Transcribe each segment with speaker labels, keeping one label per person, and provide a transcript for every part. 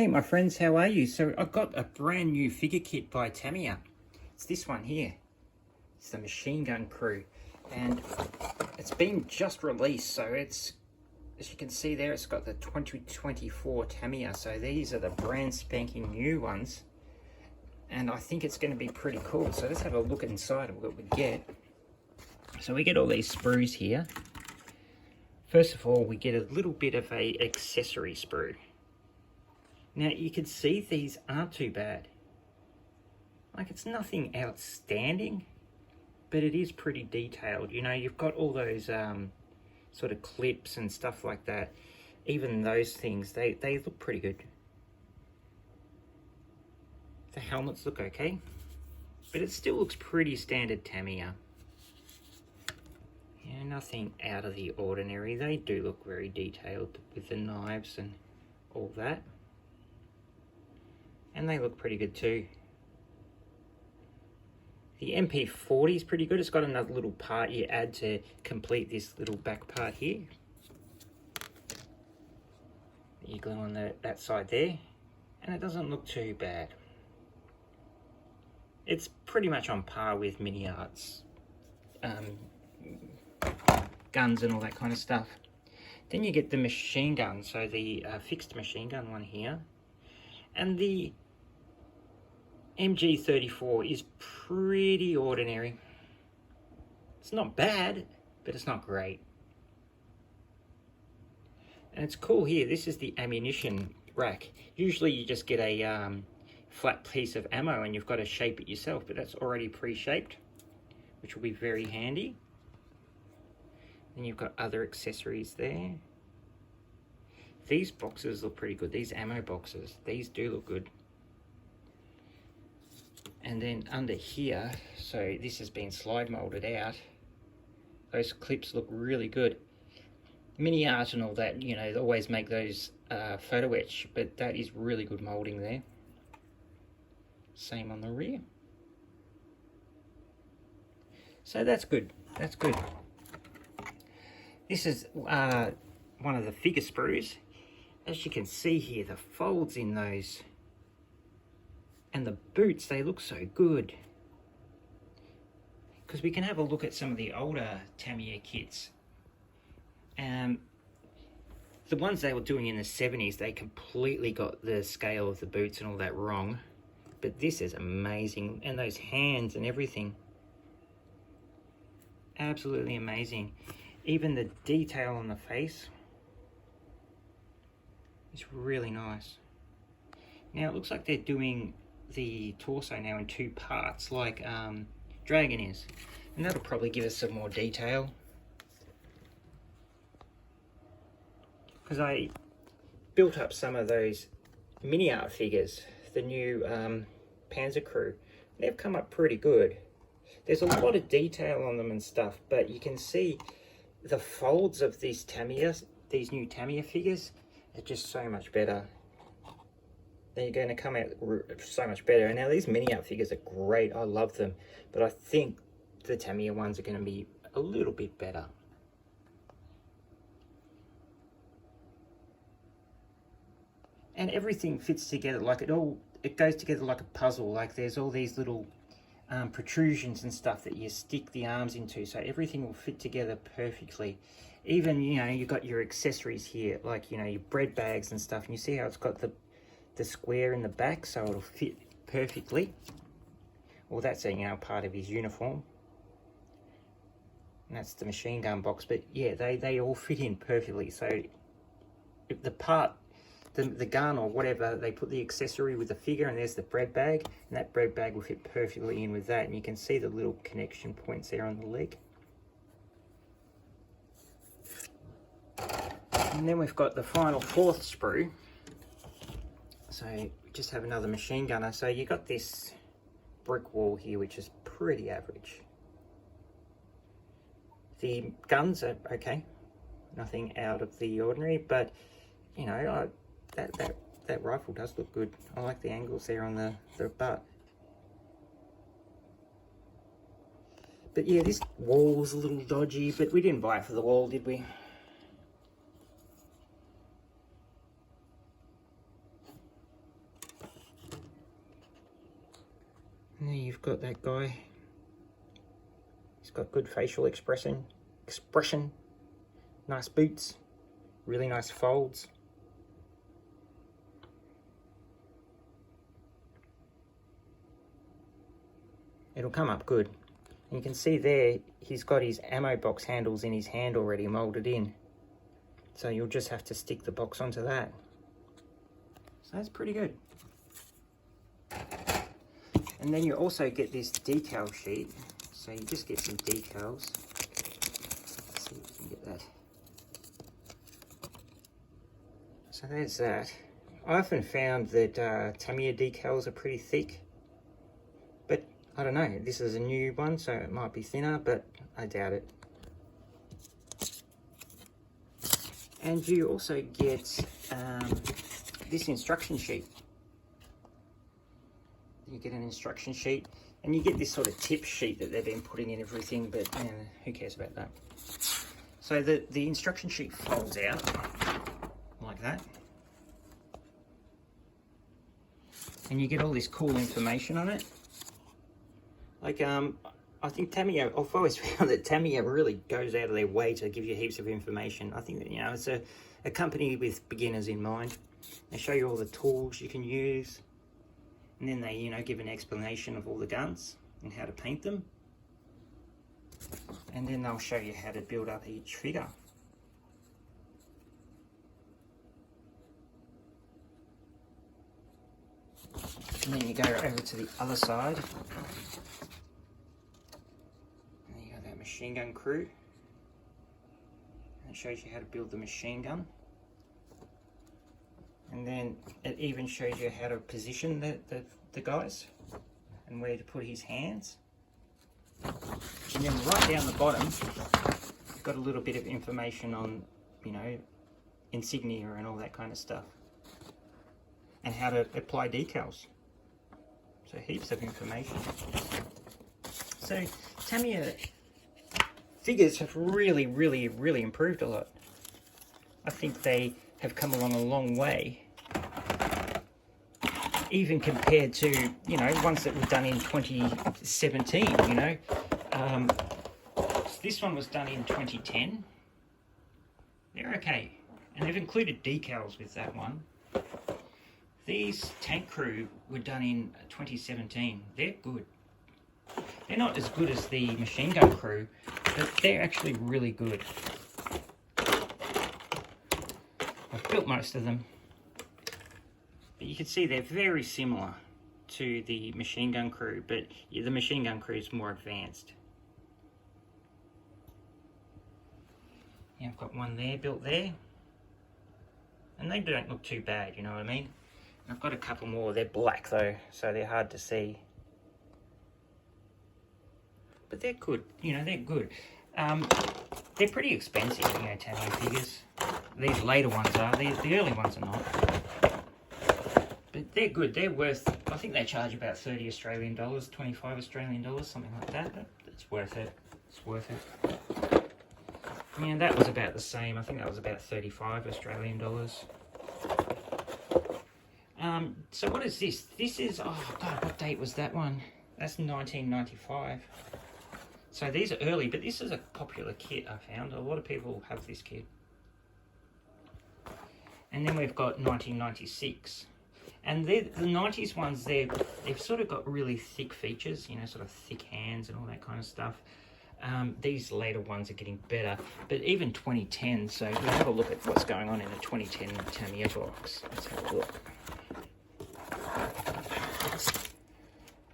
Speaker 1: Hey my friends, how are you? So I've got a brand new figure kit by Tamiya. It's this one here. It's the Machine Gun Crew. And it's been just released, so it's, as you can see there, it's got the 2024 Tamiya. So these are the brand spanking new ones. And I think it's going to be pretty cool. So let's have a look inside of what we get. So we get all these sprues here. First of all, we get a little bit of a accessory sprue. Now you can see these aren't too bad. Like, it's nothing outstanding, but it is pretty detailed. You know, you've got all those sort of clips and stuff like that. Even those things, they look pretty good. The helmets look okay, but it still looks pretty standard Tamiya. Yeah, nothing out of the ordinary. They do look very detailed with the knives and all that. And they look pretty good too. The MP40 is pretty good. It's got another little part you add to complete this little back part here. You glue on that side there, and it doesn't look too bad. It's pretty much on par with Mini Arts guns and all that kind of stuff. Then you get the machine gun, so the fixed machine gun one here. And the MG34 is pretty ordinary. It's not bad, but it's not great. And it's cool here, this is the ammunition rack. Usually you just get a flat piece of ammo and you've got to shape it yourself, but that's already pre-shaped, which will be very handy. And you've got other accessories there. These boxes look pretty good. These ammo boxes, these do look good. And then under here, so this has been slide molded out. Those clips look really good. Mini Art and all that, you know, they always make those photo etch, but that is really good molding there. Same on the rear. So that's good. That's good. This is one of the figure sprues. As you can see here, the folds in those and the boots, they look so good. Because we can have a look at some of the older Tamiya kits. The ones they were doing in the 70s, they completely got the scale of the boots and all that wrong. But this is amazing. And those hands and everything. Absolutely amazing. Even the detail on the face. It's really nice. Now it looks like they're doing the torso now in two parts, like Dragon is, and that'll probably give us some more detail. Because I built up some of those Mini Art figures, the new Panzer Crew. They've come up pretty good. There's a lot of detail on them and stuff, but you can see the folds of these Tamiya, these new Tamiya figures, are just so much better. They're going to come out so much better. And now these Mini Art figures are great. I love them. But I think the Tamiya ones are going to be a little bit better. And everything fits together. Like it goes together like a puzzle. Like there's all these little protrusions and stuff that you stick the arms into. So everything will fit together perfectly. Even, you know, you've got your accessories here. Like, you know, your bread bags and stuff. And you see how it's got the square in the back, so it'll fit perfectly. Well, that's a, you know, part of his uniform, and that's the machine gun box. But yeah, they all fit in perfectly. So if the part, the gun or whatever, they put the accessory with the figure, and there's the bread bag, and that bread bag will fit perfectly in with that. And you can see the little connection points there on the leg. And then we've got the final fourth sprue. So we just have another machine gunner. So you got this brick wall here, which is pretty average. The guns are okay, nothing out of the ordinary, but you know, that rifle does look good. I like the angles there on the butt. But yeah, this wall's a little dodgy, but we didn't buy it for the wall, did we? there you've got that guy. He's got good facial expression. Nice boots. Really nice folds. It'll come up good. And you can see there, he's got his ammo box handles in his hand already molded in. So you'll just have to stick the box onto that. So that's pretty good. And then you also get this decal sheet. So you just get some decals. Let's see if we can get that. So there's that. I often found that Tamiya decals are pretty thick. But I don't know, this is a new one, so it might be thinner, but I doubt it. And you also get this instruction sheet. You get an instruction sheet, and you get this sort of tip sheet that they've been putting in everything, but who cares about that? So the instruction sheet folds out like that. And you get all this cool information on it. Like, I think Tamiya, I've always found that Tamiya really goes out of their way to give you heaps of information. I think that, you know, it's a company with beginners in mind. They show you all the tools you can use. And then they, you know, give an explanation of all the guns and how to paint them. And then they'll show you how to build up each figure. And then you go over to the other side. And you got that machine gun crew. And it shows you how to build the machine gun. And then it even shows you how to position the guys and where to put his hands. And then right down the bottom, you've got a little bit of information on, you know, insignia and all that kind of stuff. And how to apply decals. So heaps of information. So Tamiya figures have really, really, really improved a lot. I think they have come along a long way, even compared to, you know, ones that were done in 2017, you know. This one was done in 2010. They're okay. And they've included decals with that one. These tank crew were done in 2017. They're good. They're not as good as the machine gun crew, but they're actually really good. I've built most of them, but you can see they're very similar to the machine gun crew, but yeah, the machine gun crew is more advanced. Yeah, I've got one there built there, and they don't look too bad, you know what I mean? I've got a couple more. They're black though, so they're hard to see, but they're good. You know, they're good. They're pretty expensive, you know, Tamiya figures. These later ones are. The early ones are not. But they're good. They're worth, I think they charge about 30 Australian dollars, 25 Australian dollars, something like that. But it's worth it. It's worth it. Yeah, that was about the same. I think that was about 35 Australian dollars. So what is this? This is, oh God, what date was that one? That's 1995. So these are early, but this is a popular kit I found. A lot of people have this kit. And then we've got 1996. And the 90s ones, they've sort of got really thick features, you know, sort of thick hands and all that kind of stuff. These later ones are getting better, but even 2010, so we'll have a look at what's going on in the 2010 Tamiya box. Let's have a look.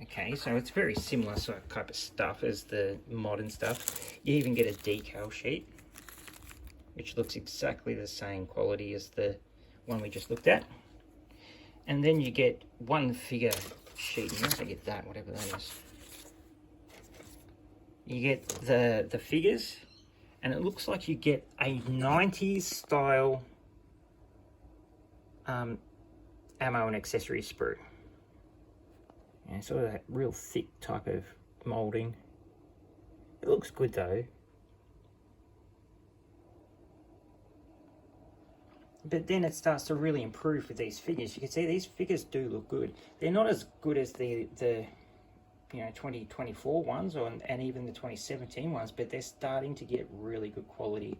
Speaker 1: Okay, so it's very similar sort of type of stuff as the modern stuff. You even get a decal sheet, which looks exactly the same quality as the one we just looked at. And then you get one figure sheet. You also get that, whatever that is. You get the figures, and it looks like you get a 90s style ammo and accessory sprue. Yeah, sort of that real thick type of moulding. It looks good though. But then it starts to really improve with these figures. You can see these figures do look good. They're not as good as the you know, 2024 ones, and even the 2017 ones, but they're starting to get really good quality.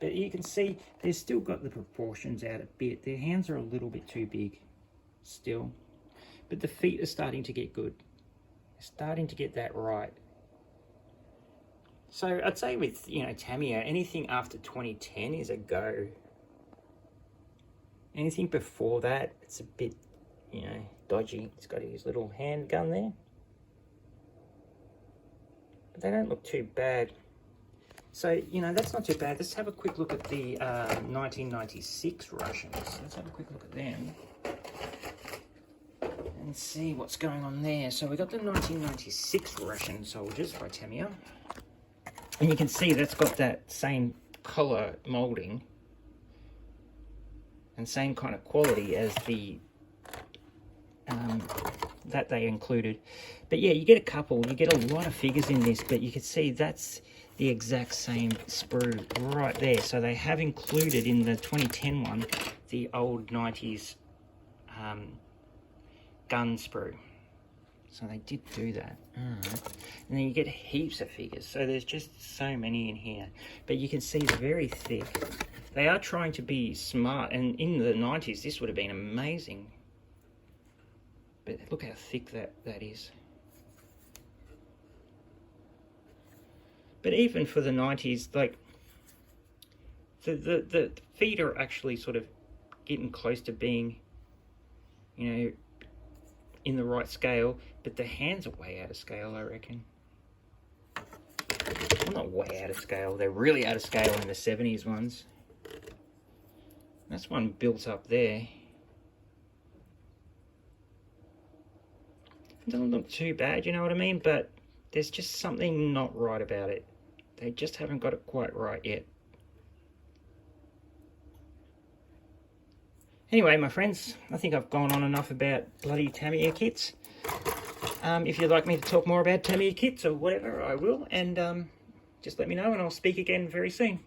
Speaker 1: But you can see they've still got the proportions out a bit. Their hands are a little bit too big still, but the feet are starting to get good. They're starting to get that right. So I'd say with, you know, Tamiya, anything after 2010 is a go. Anything before that, it's a bit, you know, dodgy. It's got his little handgun there. But they don't look too bad. So, you know, that's not too bad. Let's have a quick look at the 1996 Russians. Let's have a quick look at them and see what's going on there. So we got the 1996 Russian soldiers by Tamiya. And you can see that's got that same collar moulding and same kind of quality as the that they included. But yeah, you get a couple, you get a lot of figures in this, but you can see that's the exact same sprue right there. So they have included in the 2010 one the old 90s gun sprue. So they did do that. And then you get heaps of figures. So there's just so many in here. But you can see they're very thick. They are trying to be smart. And in the 90s, this would have been amazing. But look how thick that is. But even for the 90s, like, the feet are actually sort of getting close to being, you know, in the right scale, but the hands are way out of scale, I reckon. Well, not way out of scale, they're really out of scale in the 70s ones. That's one built up there. It doesn't look too bad, you know what I mean? But there's just something not right about it. They just haven't got it quite right yet. Anyway, my friends, I think I've gone on enough about bloody Tamiya kits. If you'd like me to talk more about Tamiya kits or whatever, I will. And just let me know and I'll speak again very soon.